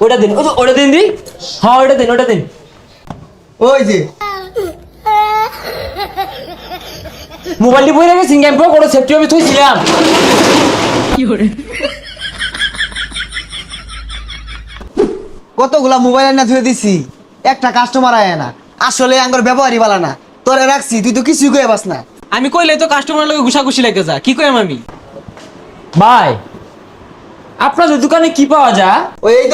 ওটা দিন, ওটা দিন দি। হ্যাঁ ওটা দিন, ওটা দিন। ওই যে মোবাইলটি বই রেখে সিঙ্গাম পর কোনো সেফটি হবে থইছিলাম। কতগুলা মোবাইল না ধুয়ে দিছি, একটা কাস্টমার আয় না। আসলে আঙ্গর ব্যবহারই ভালো না, তোরে রাখছি তুই তো কিছুই কয়ে পাস না। আমি কইলে তো কাস্টমার লগে ঘুষাঘুষি লাগে যা, কি কইম আমি? ভাই আপনাদের দোকানে কি পাওয়া যায়? ওই এই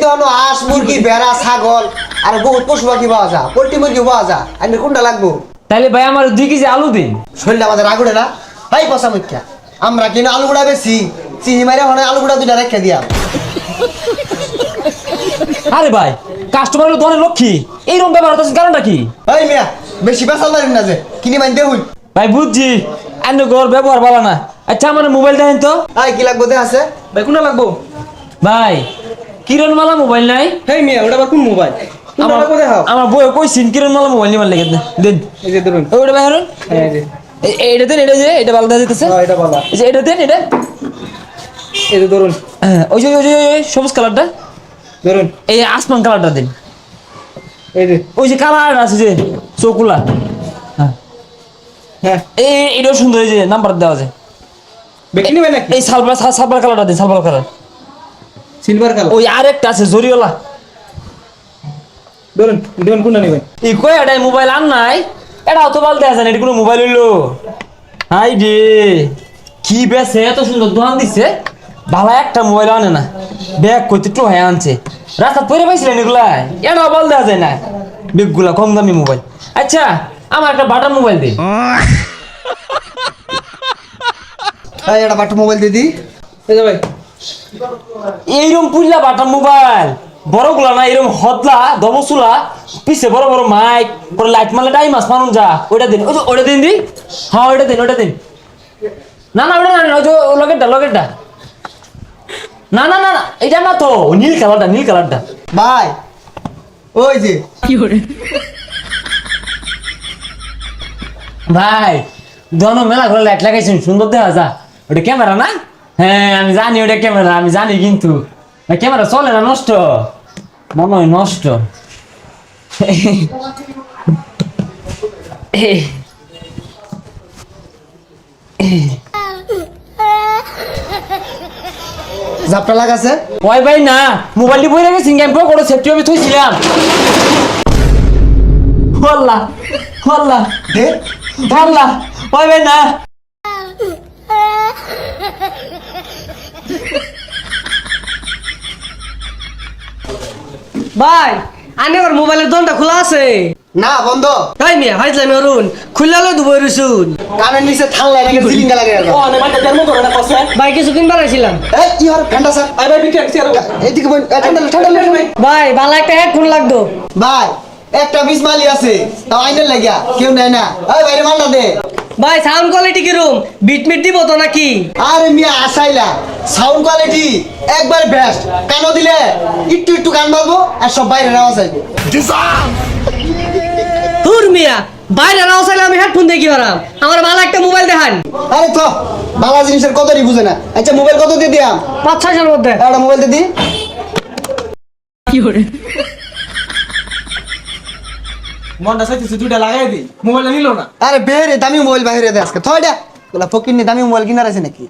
দহনো হাঁস মুরগি ভেড়া ছাগল আর বহুত পশু পাখি পাওয়া যায়, পোল্ট্রি মুরগি পাওয়া যায়। আমি কোনটা লাগবো? তাইলে ভাই আমার 2 কেজি আলু দিন। শরীরটা আমাদের আগুড়ে না ভাই, পচা মুখ্যা। আমরা কিনা আলু গুড়া বেশি চিনি মারে হনে আলু গুড়া দুইটা রেখে দিয়া। আরে ভাই কাস্টমারের দোকানের লক্ষ্মী এইরকম ব্যবহার হচ্ছে, কারণটা কি? এই মিয়া বেশি পেশাল মারিন না যে, কিনি মাইন দেহুন। ভাই বুঝছি এনে ঘর ব্যবহার ভালো না। আচ্ছা আমার মোবাইল দেন তো। এই কি লাগবো দে আছে? ভাই কোনটা লাগবো? ভাই কিরণমালা মোবাইল নাই? হেই মিয়া, ওটা আবার কোন মোবাইল? কোনটা লাগবো দেখাও। আমার বই কইছিন কিরণমালা মোবাইল নিবার লাগে দিন। এই যে ধরুন। ওটা ভাই হারুন হ্যাঁ এই যে। এইটা দেন, এটা যে এটা ভালো দেখা যাইতেছে। হ্যাঁ এটা ভালো। এই যে এটা দেন, এটা এই যে ধরুন। হ্যাঁ, ওই সবুজ কালারটা, ধরুন। এই আসমান কালারটা দিন। এই যে। ওই যে কালার আছে যে চকুলা, হ্যাঁ হ্যাঁ। এটাও সুন্দর, এই যে নাম্বার দেওয়া আছে। বেকি নিবেন নাকি? এই সালবার কালারটা দিন, সালবার কালার। Silver colour. ওই আরেকটা আছে জরিওয়ালা। ধরুন, ধরুন কোনটা নিবেন? এই কয় এটাই মোবাইল আন নাই, এটা অত বাল দেওয়া যায় না, এটা কোনো মোবাইল হইলো? হাই রে কি বেছে, এত সুন্দর দোকান দিচ্ছে, ভালো একটা মোবাইল আনে না, ব্যাগ করতে একটু হয়ে আনছে। রাস্তা পরে পাইছিলেন এগুলা, এটা বল দেওয়া যায় না, বেগগুলা কম দামি মোবাইল। আচ্ছা আমার একটা বাটার মোবাইল দিন। এই এটা বাটু মোবাইল দিদি। এই যে ভাই। এইরকম পুল্লা বাটার মোবাইল, বড়গুলা না, এরকম হদলা দবসুলা, পিছে বড় বড় মাইক, পরে লাইট মারলে টাইম মাস মানুন যা, ওইটা দিন। ওটা দিন দি। হ্যাঁ ওইটা দিন, ওটা দিন। না না ওটা না, ওই যে লগেরটা। না না না এটা না তো, নীল কালারটা। ভাই ওই যে ভাই দোনো মেলা করে লাইট লাগাইছেন, সুন্দর দেখা যা। ওটা ক্যামেরা না? হ্যাঁ আমি জানি ওটা ক্যামেরা, আমি জানি, কিন্তু ক্যামেরা চলে না, নষ্ট মনে হয়, নষ্ট। জাপটা লাগাছে। ওই ভাই না, মোবাইলটি বই রেখে সিঙ্গাম পর কোনো সেফটি হবে থইছিলাম। হল্লা দে ওই ভাই না। ভাই আনে আমার মোবাইলের দোকানটা খোলা আছে? না বন্ধ। তাই মিয়া ভাই যাই অরুণ খুললে দুবই রসুন কানের নিচে ঠান্ডা লাগে, সিলিংটা লাগে। ও না মানে দেড় মতো না কসে। ভাই কিছু কিনবার আইছিলাম। এই কি হর ঠান্ডা স্যার, আই ভাই বিক্রি করছি আর। এইদিকে বোন, ঠান্ডা ভাই। ভাই ভালো একটা হেডফোন লাগতো। ভাই একটা বিসমালি আছে, তাও আইনের লাগিয়া কেউ নেয় না। এই বাইরে মালটা দে। ভাই সাউন্ড কোয়ালিটি কিরম? বিট দিব তো নাকি? আরে মিয়া আসাইলা, সাউন্ড কোয়ালিটি একবার বেস্ট। কানো দিলে একটু গান বাজবো আর সব বাইরে আওয়াজ আইবে। দূর মিয়া বাইরে নাও চাইলে আমি হেডফোন দিয়ে কি করাম? আমার ভালো একটা মোবাইল দেখান। আরে তো বাংলা জিনিসের কতই বুঝে না। আচ্ছা মোবাইল কত দিয়ে দিয়াম? 5-6 এর মধ্যে। একটা মোবাইল দিয়ে দি। মনটা চাইতেছে দুইটা লাগাই দিই, মোবাইলটা নিল না। আরে বেরে দামি মোবাইল বাইরে দে আজকে। থয়ডা ওলা ফকির নি দামি মোবাইল কিনার আছে নাকি?